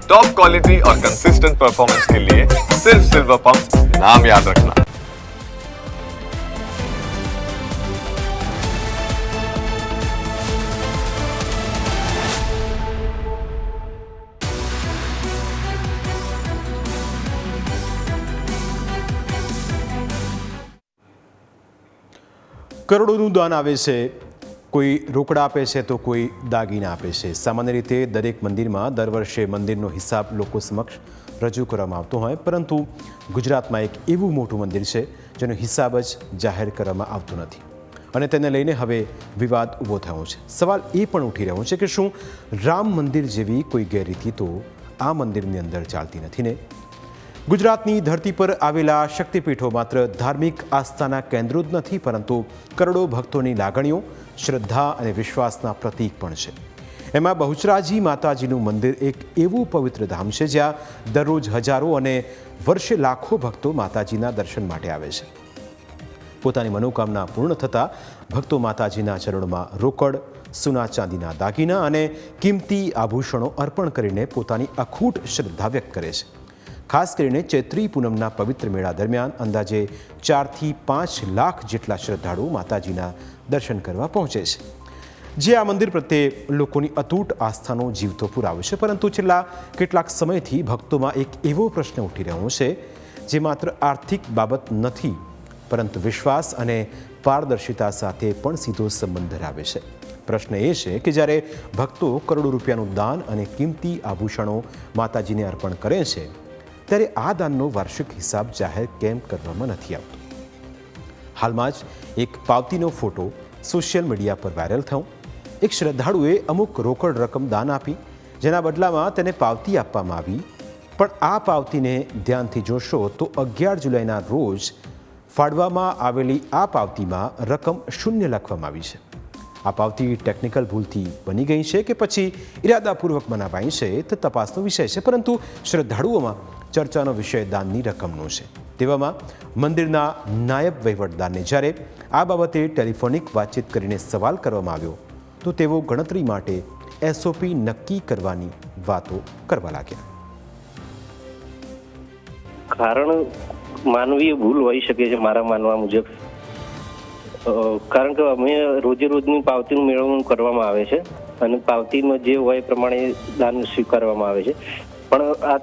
Top quality और consistent performance के लिए सिर्फ सिल्वर पंप नाम याद रखना। કરોડોનું દાન આવે છે, કોઈ રોકડા આપે છે તો કોઈ દાગીના આપે છે। સામાન્ય રીતે દરેક મંદિરમાં દર વર્ષે મંદિરનો હિસાબ લોકો સમક્ષ રજૂ કરવામાં આવતો હોય, પરંતુ ગુજરાતમાં એક એવું મોટું મંદિર છે જેનો હિસાબ જ જાહેર કરવામાં આવતો નથી અને તેને લઈને હવે વિવાદ ઊભો થયો છે। સવાલ એ પણ ઉઠી રહ્યો છે કે શું રામ મંદિર જેવી કોઈ ગેરરીતિ તો આ મંદિરની અંદર ચાલતી નથી ને? ગુજરાતની ધરતી પર આવેલા શક્તિપીઠો માત્ર ધાર્મિક આસ્થાના કેન્દ્રો જ નથી, પરંતુ કરોડો ભક્તોની લાગણીઓ, શ્રદ્ધા અને વિશ્વાસના પ્રતીક પણ છે। એમાં બહુચરાજી માતાજીનું મંદિર એક એવું પવિત્ર ધામ છે જ્યાં દરરોજ હજારો અને વર્ષે લાખો ભક્તો માતાજીના દર્શન માટે આવે છે। પોતાની મનોકામના પૂર્ણ થતાં ભક્તો માતાજીના ચરણોમાં રોકડ, સોના ચાંદીના દાગીના અને કિંમતી આભૂષણો અર્પણ કરીને પોતાની અખૂટ શ્રદ્ધા વ્યક્ત કરે છે। ખાસ કરીને ચૈત્રી પૂનમના પવિત્ર મેળા દરમિયાન અંદાજે 4 થી 5 લાખ જેટલા શ્રદ્ધાળુઓ માતાજીના દર્શન કરવા પહોંચે છે, જે આ મંદિર પ્રત્યે લોકોની અતૂટ આસ્થાનો જીવતો પુરાવો છે। પરંતુ છેલ્લા કેટલાક સમયથી ભક્તોમાં એક એવો પ્રશ્ન ઉઠી રહ્યો છે જે માત્ર આર્થિક બાબત નથી, પરંતુ વિશ્વાસ અને પારદર્શિતા સાથે પણ સીધો સંબંધ ધરાવે છે। પ્રશ્ન એ છે કે જ્યારે ભક્તો કરોડો રૂપિયાનું દાન અને કિંમતી આભૂષણો માતાજીને અર્પણ કરે છે, ત્યારે આ દાનનો વાર્ષિક હિસાબ જાહેર કેમ કરવામાં નથી આવતો? હાલમાં જ એક પાવતીનો ફોટો સોશિયલ મીડિયા પર વાયરલ થયો। એક શ્રદ્ધાળુએ અમુક રોકડ રકમ દાન આપી, જેના બદલામાં તેને પાવતી આપવામાં આવી, પણ આ પાવતીને ધ્યાનથી જોશો તો 11 જુલાઈના રોજ ફાળવવામાં આવેલી આ પાવતીમાં રકમ 0 લખવામાં આવી છે। આ પાવતી ટેકનિકલ ભૂલથી બની ગઈ છે કે પછી ઇરાદાપૂર્વક બનાવાઈ છે તે તપાસનો વિષય છે, પરંતુ શ્રદ્ધાળુઓમાં ચર્ચાનો વિષય દાનની રકમનો છે। તેવામાં મંદિરના નાયબ વહીવટદારને જ્યારે આ બાબતે ટેલિફોનિક વાતચીત કરીને સવાલ કરવામાં આવ્યો તો તેઓ ગણતરી માટે એસઓપી નક્કી કરવાની વાતો કરવા લાગ્યા। કારણ માનવીય ભૂલ હોઈ શકે છે મારા માનવા મુજબ, કારણ કે અમે રોજે રોજની પાવતીનું મેળવણું કરવામાં આવે છે અને પાવતીમાં જે હોય એ પ્રમાણે દાન સ્વીકારવામાં આવે છે, પણ આ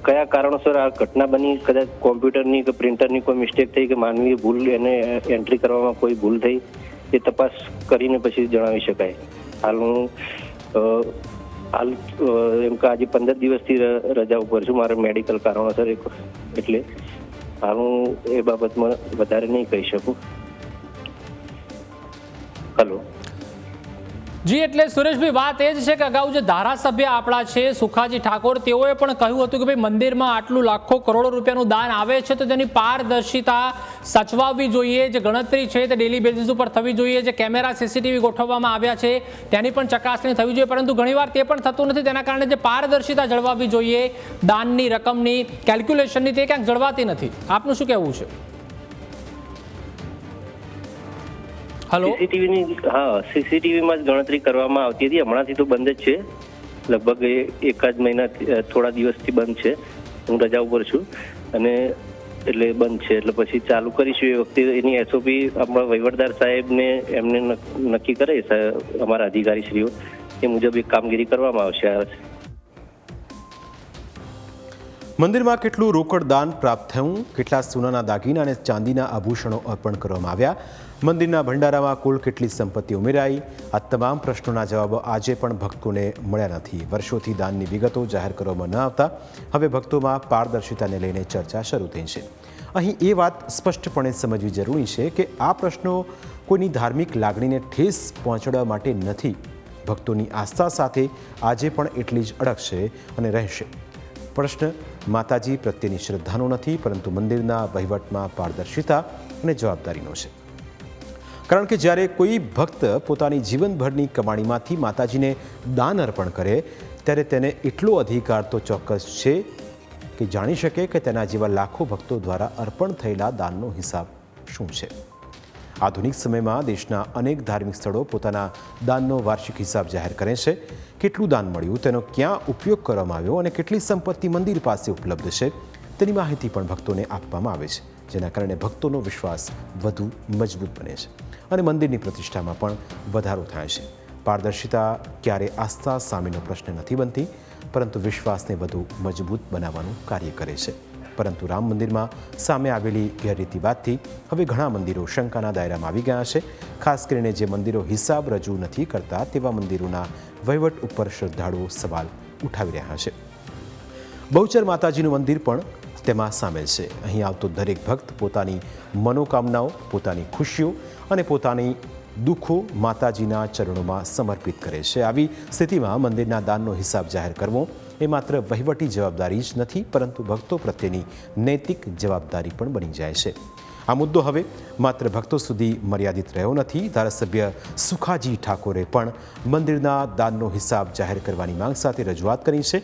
કયા કારણોસર આ ઘટના બની, કદાચ કોમ્પ્યુટરની કે પ્રિન્ટરની કોઈ મિસ્ટેક થઈ કે માનવીય ભૂલ, એને એન્ટ્રી કરવામાં કોઈ ભૂલ થઈ, એ તપાસ કરીને પછી જણાવી શકાય। હાલ એમ કે આજે 15 દિવસથી રજા ઉપર છું મારા મેડિકલ કારણોસર, એટલે હાલ હું એ બાબતમાં વધારે નહીં કહી શકું। હેલો જી, એટલે સુરેશભાઈ વાત એ જ છે કે અગાઉ જે ધારાસભ્ય આપણા છે સુખાજી ઠાકોર, તેઓએ પણ કહ્યું હતું કે ભાઈ મંદિરમાં આટલું લાખો કરોડો રૂપિયાનું દાન આવે છે તો તેની પારદર્શિતા સચવાવવી જોઈએ, જે ગણતરી છે તે ડેલી બેઝિસ ઉપર થવી જોઈએ, જે કેમેરા સીસીટીવી ગોઠવવામાં આવ્યા છે તેની પણ ચકાસણી થવી જોઈએ, પરંતુ ઘણીવાર તે પણ થતું નથી। તેના કારણે જે પારદર્શિતા જળવાવી જોઈએ દાનની રકમની, કેલ્ક્યુલેશનની, તે ક્યાંક જળવાતી નથી। આપનું શું કહેવું છે? હેલો, સીસીટીવીમાં જ ગણતરી કરવામાં આવતી હતી, હમણાંથી તો બંધ જ છે, લગભગ એકાદ મહિના થોડા દિવસથી બંધ છે। હું રજા ઉપર છું અને એટલે બંધ છે, એટલે પછી ચાલુ કરીશું એ વખતે એની એસઓપી આપણા વહીવટદાર સાહેબને એમને નક્કી કરે અમારા અધિકારીશ્રીઓ, એ મુજબ એક કામગીરી કરવામાં આવશે। મંદિરમાં કેટલું રોકડ દાન પ્રાપ્ત થયું, કેટલા સોનાના દાગીના અને ચાંદીના આભૂષણો અર્પણ કરવામાં આવ્યા, મંદિરના ભંડારામાં કુલ કેટલી સંપત્તિ ઉમેરાઈ, આ તમામ પ્રશ્નોના જવાબો આજે પણ ભક્તોને મળ્યા નથી। વર્ષોથી દાનની વિગતો જાહેર કરવામાં ન આવતા હવે ભક્તોમાં પારદર્શિતાને લઈને ચર્ચા શરૂ થઈ છે। અહીં એ વાત સ્પષ્ટપણે સમજવી જરૂરી છે કે આ પ્રશ્નો કોઈની ધાર્મિક લાગણીને ઠેસ પહોંચાડવા માટે નથી, ભક્તોની આસ્થા સાથે આજે પણ એટલી જ અડગ છે અને રહેશે। પ્રશ્ન માતાજી પ્રત્યેની શ્રદ્ધાનો નથી, પરંતુ મંદિરના વહીવટમાં પારદર્શિતા અને જવાબદારીનો છે। કારણ કે જ્યારે કોઈ ભક્ત પોતાની જીવનભરની કમાણીમાંથી માતાજીને દાન અર્પણ કરે ત્યારે તેને એટલો અધિકાર તો ચોક્કસ છે કે જાણી શકે કે તેના જેવા લાખો ભક્તો દ્વારા અર્પણ થયેલા દાનનો હિસાબ શું છે। આધુનિક સમયમાં દેશના અનેક ધાર્મિક સ્થળો પોતાના દાનનો વાર્ષિક હિસાબ જાહેર કરે છે. કેટલું દાન મળ્યું, તેનો ક્યાં ઉપયોગ કરવામાં આવ્યો અને કેટલી સંપત્તિ મંદિર પાસે ઉપલબ્ધ છે તેની માહિતી પણ ભક્તોને આપવામાં આવે છે, જેના કારણે ભક્તોનો વિશ્વાસ વધુ મજબૂત બને છે અને મંદિરની પ્રતિષ્ઠામાં પણ વધારો થાય છે. પારદર્શિતા ક્યારે આસ્થા સામેનો પ્રશ્ન નથી બનતી, પરંતુ વિશ્વાસને વધુ મજબૂત બનાવવાનું કાર્ય કરે છે. પરંતુ રામ મંદિરમાં સામે આવેલી ગેરરીતિ બાદથી હવે ઘણા મંદિરો શંકાના દાયરામાં આવી ગયા છે. ખાસ કરીને જે મંદિરો હિસાબ રજૂ નથી કરતા તેવા મંદિરોના વહીવટ ઉપર શ્રદ્ધાળુઓ સવાલ ઉઠાવી રહ્યા છે. બહુચર માતાજીનું મંદિર પણ તેમાં સામેલ છે. અહીં આવતો દરેક ભક્ત પોતાની મનોકામનાઓ, પોતાની ખુશીઓ અને પોતાની દુઃખો માતાજીના ચરણોમાં સમર્પિત કરે છે. આવી સ્થિતિમાં મંદિરના દાનનો હિસાબ જાહેર કરવો એ માત્ર વહીવટી જવાબદારી જ નથી, પરંતુ ભક્તો પ્રત્યેની નૈતિક જવાબદારી પણ બની જાય છે. આ મુદ્દો હવે માત્ર ભક્તો સુધી મર્યાદિત રહ્યો નથી. ધારાસભ્ય સુખાજી ઠાકોરે પણ મંદિરના દાનનો હિસાબ જાહેર કરવાની માંગ સાથે રજૂઆત કરી છે.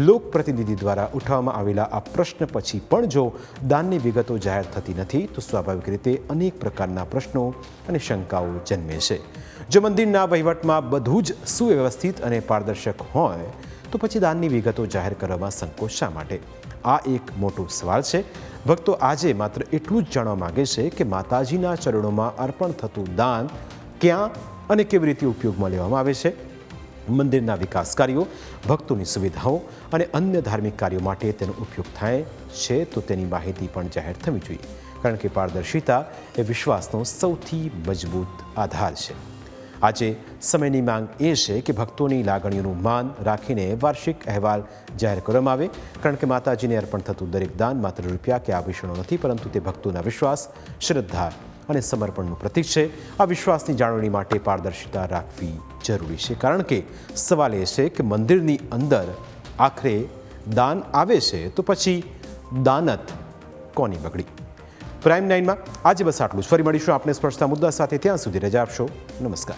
લોકપ્રતિનિધિ દ્વારા ઉઠાવવામાં આવેલા આ પ્રશ્ન પછી પણ જો દાનની વિગતો જાહેર થતી નથી તો સ્વાભાવિક રીતે અનેક પ્રકારના પ્રશ્નો અને શંકાઓ જન્મે છે. જો મંદિરના વહીવટમાં બધું જ સુવ્યવસ્થિત અને પારદર્શક હોય તો પછી દાનની વિગતો જાહેર કરવામાં સંકોચ શા માટે? આ એક મોટો સવાલ છે. ભક્તો આજે માત્ર એટલું જ જાણવા માગે છે કે માતાજીના ચરણોમાં અર્પણ થતું દાન ક્યાં અને કેવી રીતે ઉપયોગમાં લેવામાં આવે છે. મંદિરના વિકાસ કાર્યો, ભક્તોની સુવિધાઓ અને અન્ય ધાર્મિક કાર્યો માટે તેનો ઉપયોગ થાય છે તો તેની માહિતી પણ જાહેર થવી જોઈએ, કારણ કે પારદર્શિતા એ વિશ્વાસનો સૌથી મજબૂત આધાર છે. આજે સમયની માંગ એ છે કે ભક્તોની લાગણીઓનું માન રાખીને વાર્ષિક અહેવાલ જાહેર કરવામાં આવે, કારણ કે માતાજીને અર્પણ થતું દરેક દાન માત્ર રૂપિયા કે આભૂષણો નથી, પરંતુ તે ભક્તોના વિશ્વાસ, શ્રદ્ધા અને સમર્પણનું પ્રતીક છે. આ વિશ્વાસની જાળવણી માટે પારદર્શિતા રાખવી જરૂરી છે, કારણ કે સવાલ એ છે કે મંદિરની અંદર આખરે દાન આવે છે તો પછી દાનત કોની બગડી? પ્રાઇમ 9માં આજે બસ આટલું જ. ફરી મળીશું આપને સ્પર્શતા મુદ્દા સાથે. ત્યાં સુધી રજા આપશો. નમસ્કાર.